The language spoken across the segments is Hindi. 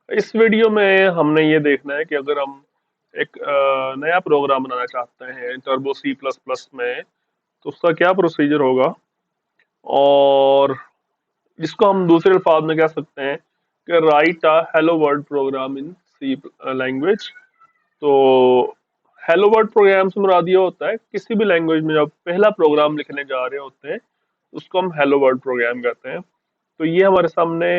इस वीडियो में हमने ये देखना है कि अगर हम एक नया प्रोग्राम बनाना चाहते हैं टर्बो सी प्लस प्लस में, तो उसका क्या प्रोसीजर होगा, और जिसको हम दूसरे अल्फाज में कह सकते हैं कि राइट अ हेलो वर्ल्ड प्रोग्राम इन सी लैंग्वेज। तो हेलो वर्ल्ड प्रोग्राम से मुराद ये होता है किसी भी लैंग्वेज में जब पहला प्रोग्राम लिखने जा रहे होते हैं उसको हम हेलो वर्ल्ड प्रोग्राम कहते हैं। तो ये हमारे सामने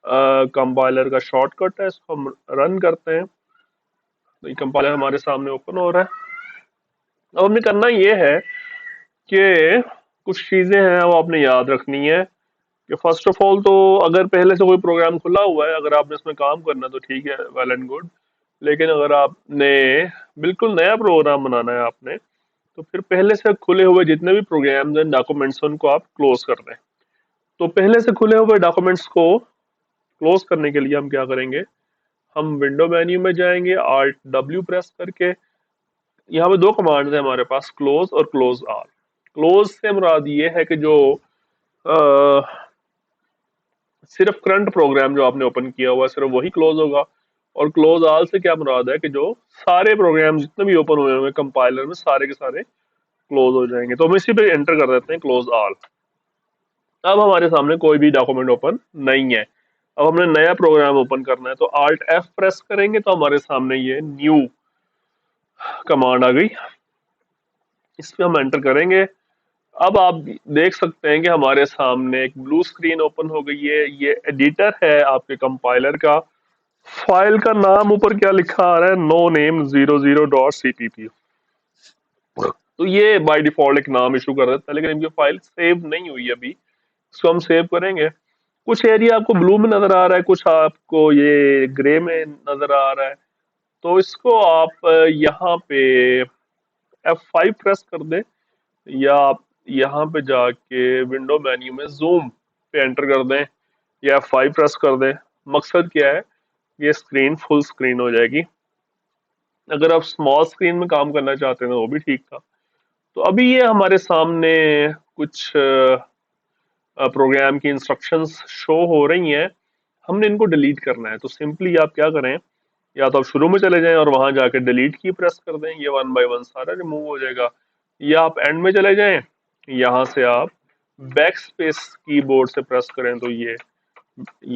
कंपाइलर का शॉर्टकट है, इसको हम रन करते हैं। तो ये कंपाइलर हमारे सामने ओपन हो रहा है। अब हमें करना ये है कि कुछ चीजें हैं वो आपने याद रखनी है कि फर्स्ट ऑफ ऑल तो अगर पहले से कोई प्रोग्राम खुला हुआ है, अगर आपने इसमें काम करना है तो ठीक है, वेल एंड गुड। लेकिन अगर आपने बिल्कुल नया प्रोग्राम बनाना है आपने, तो फिर पहले से खुले हुए जितने भी प्रोग्राम्स एंड डॉक्यूमेंट्स हैं उनको आप क्लोज कर दें। तो पहले से खुले हुए डॉक्यूमेंट्स को क्लोज करने के लिए हम क्या करेंगे, हम विंडो मेन्यू में जाएंगे, Alt W प्रेस करके। यहाँ पे दो कमांड्स हैं हमारे पास, क्लोज और क्लोज ऑल। क्लोज से मुराद ये है कि जो सिर्फ करंट प्रोग्राम जो आपने ओपन किया हुआ है सिर्फ वही क्लोज होगा। और क्लोज ऑल से क्या मुराद है कि जो सारे प्रोग्राम जितने भी ओपन हुए होंगे कंपाइलर में सारे के सारे क्लोज हो जाएंगे। तो हम इसी पे एंटर कर देते हैं क्लोज ऑल। अब हमारे सामने कोई भी डॉक्यूमेंट ओपन नहीं है। अब हमने नया प्रोग्राम ओपन करना है तो Alt F प्रेस करेंगे तो हमारे सामने ये न्यू कमांड आ गई, इस पे हम एंटर करेंगे। अब आप देख सकते हैं कि हमारे सामने एक ब्लू स्क्रीन ओपन हो गई है, ये एडिटर है आपके कंपाइलर का। फाइल का नाम ऊपर क्या लिखा आ रहा है, नो नेम 00.cpp। तो ये बाय डिफॉल्ट एक नाम इशू कर देता है, लेकिन इनकी फाइल सेव नहीं हुई है अभी। इसको हम सेव करेंगे। कुछ एरिया आपको ब्लू में नजर आ रहा है, कुछ आपको ये ग्रे में नजर आ रहा है। तो इसको आप यहाँ पे F5 प्रेस कर दें, या आप यहाँ पे जाके विंडो मेन्यू में जूम पे एंटर कर दें, या F5 प्रेस कर दें। मकसद क्या है, ये स्क्रीन फुल स्क्रीन हो जाएगी। अगर आप स्मॉल स्क्रीन में काम करना चाहते हैं तो वो भी ठीक था। तो अभी ये हमारे सामने कुछ प्रोग्राम की इंस्ट्रक्शंस शो हो रही हैं, हमने इनको डिलीट करना है। तो सिंपली आप क्या करें, या तो आप शुरू में चले जाएं और वहां जाके डिलीट की प्रेस कर दें, ये वन बाय वन सारा रिमूव हो जाएगा। या आप एंड में चले जाएं, यहाँ से आप बैक स्पेस कीबोर्ड से प्रेस करें तो ये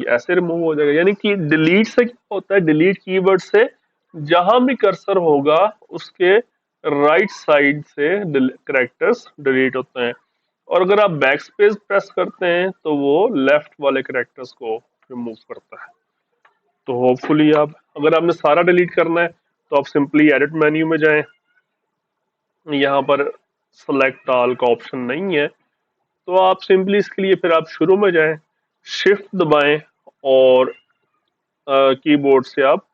ऐसे रिमूव हो जाएगा। यानी कि डिलीट से क्या होता है, डिलीट कीवर्ड से जहां भी कर्सर होगा उसके राइट साइड से करेक्टर्स डिलीट होते हैं। और अगर आप बैक स्पेस प्रेस करते हैं तो वो लेफ्ट वाले करेक्टर्स को रिमूव करता है। तो होपफुली आप, अगर आपने सारा डिलीट करना है तो आप सिंपली एडिट मेन्यू में जाएं, यहाँ पर सेलेक्ट ऑल का ऑप्शन नहीं है। तो आप सिंपली इसके लिए फिर आप शुरू में जाएं, शिफ्ट दबाएं, और कीबोर्ड से आप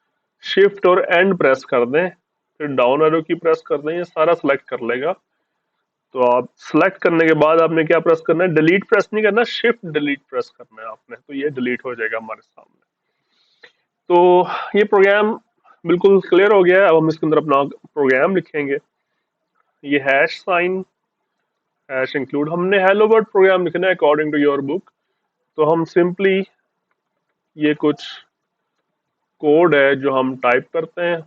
शिफ्ट और एंड प्रेस कर दें, फिर डाउन एरो की प्रेस कर दें, ये सारा सेलेक्ट कर लेगा। तो आप सेलेक्ट करने के बाद आपने क्या प्रेस करना है, डिलीट प्रेस नहीं करना, शिफ्ट डिलीट प्रेस करना है आपने, तो ये डिलीट हो जाएगा हमारे सामने। तो ये प्रोग्राम बिल्कुल क्लियर हो गया है। अब हम इसके अंदर अपना प्रोग्राम लिखेंगे। ये हैश साइन, हैश इंक्लूड, हमने हेलो वर्ल्ड प्रोग्राम लिखना है अकॉर्डिंग टू योर बुक। तो हम सिंपली ये कुछ कोड है जो हम टाइप करते हैं।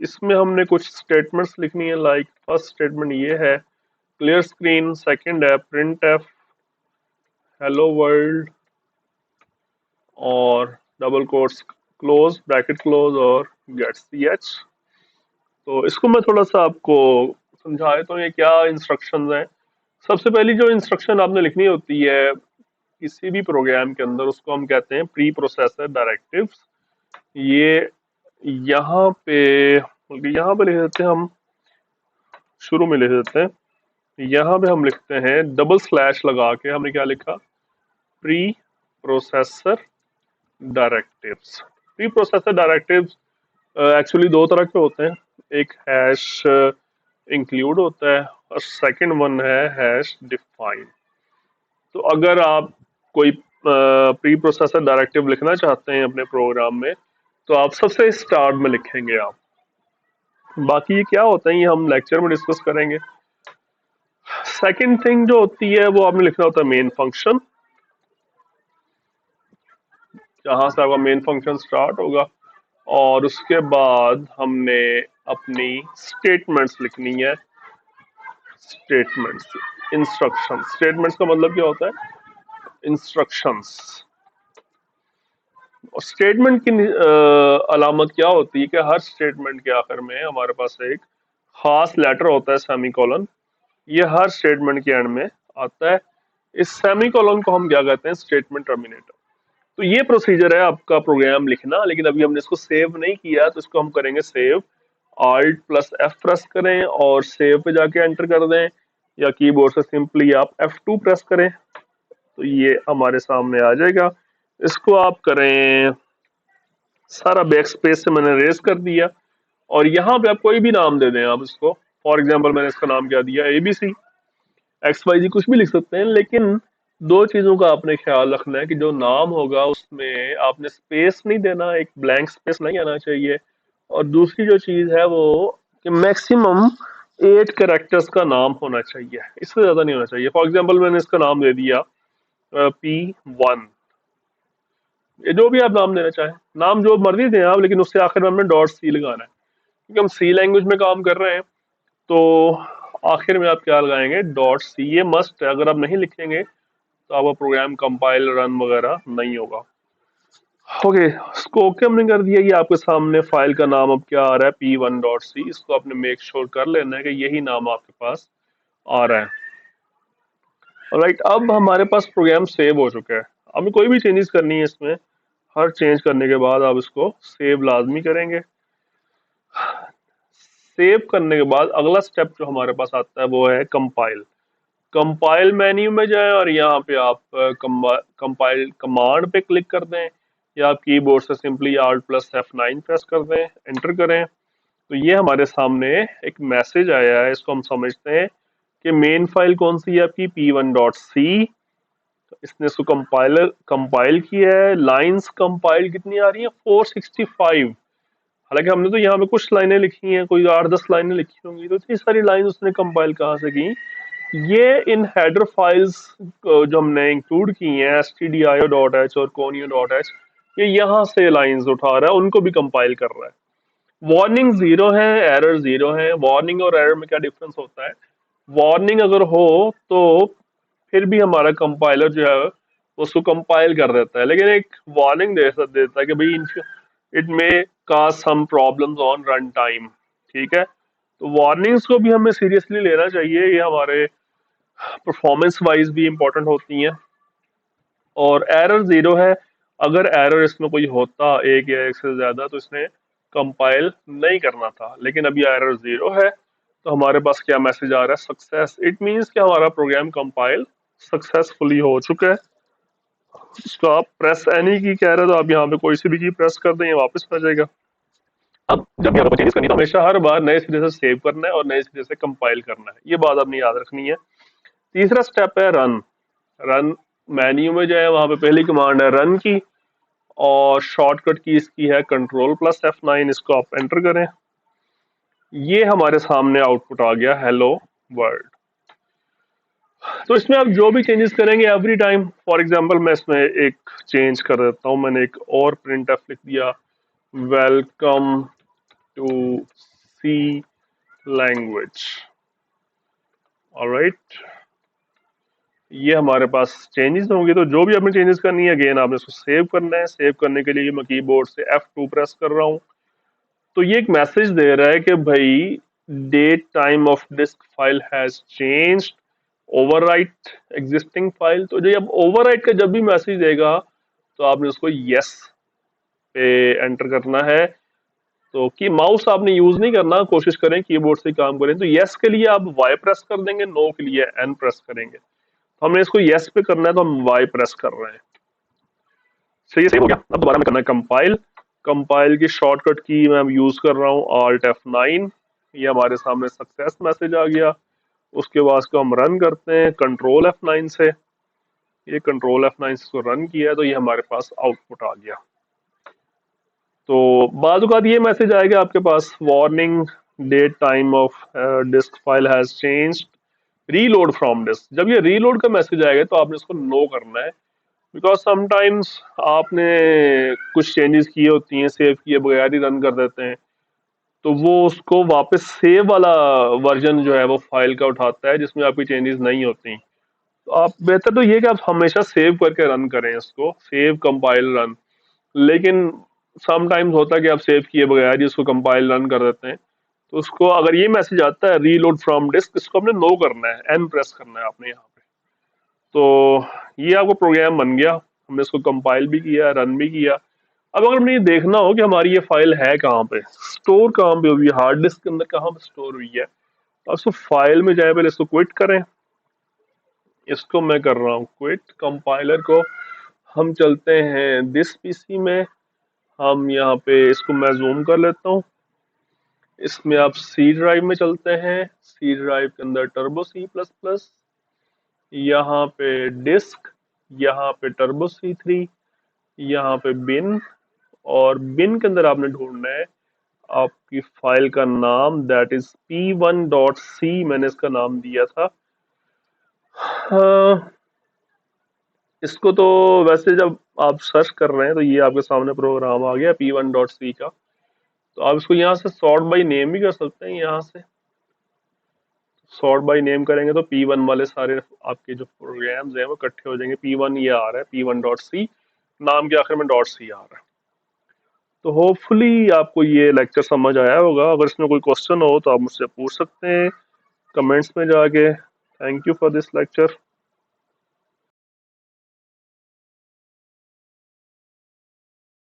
इसमें हमने कुछ स्टेटमेंट्स लिखनी है, लाइक फर्स्ट स्टेटमेंट ये है क्लियर स्क्रीन, सेकंड है प्रिंट एफ हेलो वर्ल्ड, और double quotes close bracket close और गेट सी एच। तो इसको मैं थोड़ा सा आपको समझा देता हूँ ये क्या इंस्ट्रक्शंस हैं। सबसे पहली जो इंस्ट्रक्शन आपने लिखनी होती है किसी भी प्रोग्राम के अंदर, उसको हम कहते हैं प्री प्रोसेसर डायरेक्टिव्स। ये यहाँ पे, बल्कि यहाँ पे लिख देते हैं हम, शुरू में लिख देते हैं। यहाँ पे हम लिखते हैं डबल स्लैश लगा के, हमने क्या लिखा, pre processor directives. Pre processor directives actually दो तरह के होते हैं, एक हैश इंक्लूड होता है और सेकंड वन है हैश डिफाइन। तो अगर आप कोई प्री प्रोसेसर डायरेक्टिव लिखना चाहते हैं अपने प्रोग्राम में, तो आप सबसे स्टार्ट में लिखेंगे आप। बाकी ये क्या होता है ये हम लेक्चर में डिस्कस करेंगे। सेकंड थिंग जो होती है वो आपने लिखना होता है मेन फंक्शन। जहां से आपका मेन फंक्शन स्टार्ट होगा, और उसके बाद हमने अपनी स्टेटमेंट्स लिखनी है। Statements, instruction. स्टेटमेंट्स का मतलब क्या होता है? इंस्ट्रक्शंस। और स्टेटमेंट की अलामत क्या होती है कि हर स्टेटमेंट के आखिर में हमारे पास एक खास लेटर होता है, सेमीकोलन। ये हर स्टेटमेंट के एंड में आता है। इस सेमीकोलन को हम क्या कहते हैं? Statement terminator. तो ये प्रोसीजर है आपका प्रोग्राम लिखना, लेकिन अभी हमने इसको सेव नहीं किया, तो इसको हम करेंगे save. Alt plus F press करें और सेव पे जाके एंटर कर दें, या कीबोर्ड से सिंपली आप F2 प्रेस करें, तो ये हमारे सामने आ जाएगा। इसको आप करें, सारा बैक स्पेस से मैंने रेज कर दिया, और यहाँ पे आप कोई भी नाम दे दें आप इसको। फॉर एग्जाम्पल मैंने इसका नाम क्या दिया? ABC। XYZ कुछ भी लिख सकते हैं, लेकिन दो चीजों का आपने ख्याल रखना है कि जो नाम होगा उसमें आपने स्पेस नहीं देना, एक ब्लैंक स्पेस नहीं आना चाहिए। और दूसरी जो चीज है वो कि मैक्सिमम 8 कैरेक्टर्स का नाम होना चाहिए, इससे ज्यादा नहीं होना चाहिए। फॉर एग्जाम्पल मैंने इसका नाम दे दिया P1। ये जो भी आप नाम देना चाहें, नाम जो मर्जी दें आप, लेकिन उससे आखिर में हमने डॉट सी लगाना है, क्योंकि हम सी लैंग्वेज में काम कर रहे हैं। तो आखिर में आप क्या लगाएंगे? Dot C. ये मस्ट है, अगर आप नहीं लिखेंगे तो आपका प्रोग्राम कंपाइल रन वगैरह नहीं होगा। ओके, इसको ओके हमने कर दिया। ये आपके सामने फाइल का नाम अब क्या आ रहा है? P1.c। इसको आपने मेक श्योर कर लेना है कि यही नाम आपके पास आ रहा है। राइट, अब हमारे पास प्रोग्राम सेव हो चुका है। हमें कोई भी चेंजेस करनी है इसमें, हर चेंज करने के बाद आप इसको सेव लाजमी करेंगे। सेव करने के बाद अगला स्टेप जो हमारे पास आता है वो है कंपाइल। कंपाइल मेन्यू में जाएं और यहाँ पे आप कंपाइल कमांड पे क्लिक कर दें, या आप कीबोर्ड से simply Alt plus F9 press कर दें, एंटर करें। तो ये हमारे सामने एक मैसेज आया है, इसको हम समझते हैं कि मेन फाइल कौन सी है आपकी? P1.c। इसने इसको कंपाइल किया है। लाइंस कंपाइल कितनी आ रही है? 465। हालांकि हमने तो यहाँ पे कुछ लाइनें लिखी हैं, कोई 8-10 लाइनें लिखी होंगी, तो इतनी सारी लाइन उसने कंपाइल कहाँ से की? ये इन हेडर फाइल्स जो हमने इंक्लूड की हैं, stdio.h और conio.h, ये यहाँ से लाइंस उठा रहा है, उनको भी कंपाइल कर रहा है। वार्निंग 0 है, एरर 0 है। वार्निंग और एरर में क्या डिफरेंस होता है? वार्निंग अगर हो तो फिर भी हमारा कंपाइलर जो है उसको कंपाइल कर देता है, लेकिन एक वार्निंग दे देता है कि भाई it may cause some problems on run time. ठीक है, तो वार्निंग्स को भी हमें सीरियसली लेना चाहिए, ये हमारे परफॉर्मेंस वाइज भी इंपॉर्टेंट होती हैं। और एरर 0 है, अगर एरर इसमें कोई होता एक या एक से ज्यादा, तो इसने कंपाइल नहीं करना था, लेकिन अभी एरर 0 है, तो हमारे पास क्या मैसेज आ रहा है? सक्सेस। इट मीन्स कि हमारा प्रोग्राम कंपाइल सक्सेसफुली हो चुका है। इसको आप प्रेस एनी की कह रहे हो, तो आप यहाँ पे कोई सी भी की प्रेस कर दें, ये वापस आ जाएगा। अब जब भी आपको चेंजेस करनी है तो हमेशा हर बार नए सिरे से सेव करना है और नए सिरे से कंपाइल करना है, ये बात आपने याद रखनी है। तीसरा स्टेप है रन। रन मेन्यू में जाए, वहां पे पहली कमांड है रन की, और शॉर्टकट की इसकी है कंट्रोल प्लस F9। इसको आप एंटर करें, ये हमारे सामने आउटपुट आ गया, हेलो वर्ल्ड। तो इसमें आप जो भी चेंजेस करेंगे एवरी टाइम, फॉर एग्जांपल मैं इसमें एक चेंज कर देता हूं, मैंने एक और प्रिंट एफ लिख दिया, welcome to C language. Alright, ये हमारे पास चेंजेस होंगे। तो जो भी आपने चेंजेस करनी है, अगेन आपने इसको सेव करना है। सेव करने के लिए मैं कीबोर्ड से F2 प्रेस कर रहा हूँ, तो ये एक मैसेज दे रहा है कि भाई date time of disk file has changed, overwrite existing file. तो जब ओवरराइट का जब भी मैसेज देगा, तो आपने उसको यस पे एंटर करना है। तो कि माउस आपने यूज नहीं करना, कोशिश करें कीबोर्ड से काम करें। तो यस के लिए आप वाई प्रेस कर देंगे, नो के लिए एन प्रेस करेंगे। तो हमने इसको यस पे करना है, तो हम वाई प्रेस कर रहे हैं। सही है, सही हो गया। अब दोबारा में करना है कंपाइल। कंपाइल की शॉर्टकट की मैं यूज कर रहा हूँ Alt F9। ये हमारे सामने सक्सेस मैसेज आ गया। उसके बाद इसको हम रन करते हैं कंट्रोल F9 से। ये कंट्रोल F9 से इसको रन किया है, तो ये हमारे पास आउटपुट आ गया। तो बाद ये मैसेज आएगा आपके पास, warning date time of disk file has changed, reload from disk. जब ये रीलोड का मैसेज आएगा तो आपने इसको नो करना है। बिकॉज समटाइम्स आपने कुछ चेंजेस किए होती हैं, सेव किए बगैर ही रन कर देते हैं, तो वो उसको वापस सेव वाला वर्जन जो है वो फाइल का उठाता है जिसमें आपकी चेंजेस नहीं होती। तो आप बेहतर तो ये कि आप हमेशा सेव करके रन करें इसको, सेव कंपाइल रन। लेकिन समटाइम्स होता है कि आप सेव किए बगैर ही उसको कंपाइल रन कर देते हैं, तो उसको अगर ये मैसेज आता है रीलोड फ्रॉम डिस्क, इसको हमने नो करना है, एन प्रेस करना है आपने यहाँ पे। तो ये आपको प्रोग्राम बन गया, हमने इसको कंपाइल भी किया, रन भी किया। अब अगर हमने ये देखना हो कि हमारी ये फाइल है कहाँ पे, स्टोर कहाँ पे हुई है, हार्ड डिस्क के अंदर कहाँ पे स्टोर हुई है, तो इसको फाइल में जाए, पहले इसको क्विट करें। इसको मैं कर रहा हूँ क्विट, कंपाइलर को हम चलते हैं दिस पीसी में, हम यहाँ पे इसको मैं जूम कर लेता हूँ। इसमें आप सी ड्राइव में चलते हैं, सी ड्राइव के अंदर टर्बो सी प्लस प्लस, यहाँ पे डिस्क, यहाँ पे टर्बो सी थ्री, यहाँ पे बिन, और बिन के अंदर आपने ढूंढना है आपकी फाइल का नाम, दैट इज p1.c, मैंने इसका नाम दिया था। हाँ, इसको तो वैसे जब आप सर्च कर रहे हैं तो ये आपके सामने प्रोग्राम आ गया p1.c का। तो आप इसको यहाँ से सॉर्ट बाय नेम भी कर सकते हैं, यहाँ से सॉर्ट बाय नेम करेंगे तो p1 वाले सारे आपके जो प्रोग्राम्स हैं वो इकट्ठे हो जाएंगे। p1 ये आ रहा है, p1.c, नाम के आखिर में डॉट सी आ रहा है। तो होपफुली आपको ये लेक्चर समझ आया होगा। अगर इसमें कोई क्वेश्चन हो तो आप मुझसे पूछ सकते हैं कमेंट्स में जाके। Thank you for this lecture.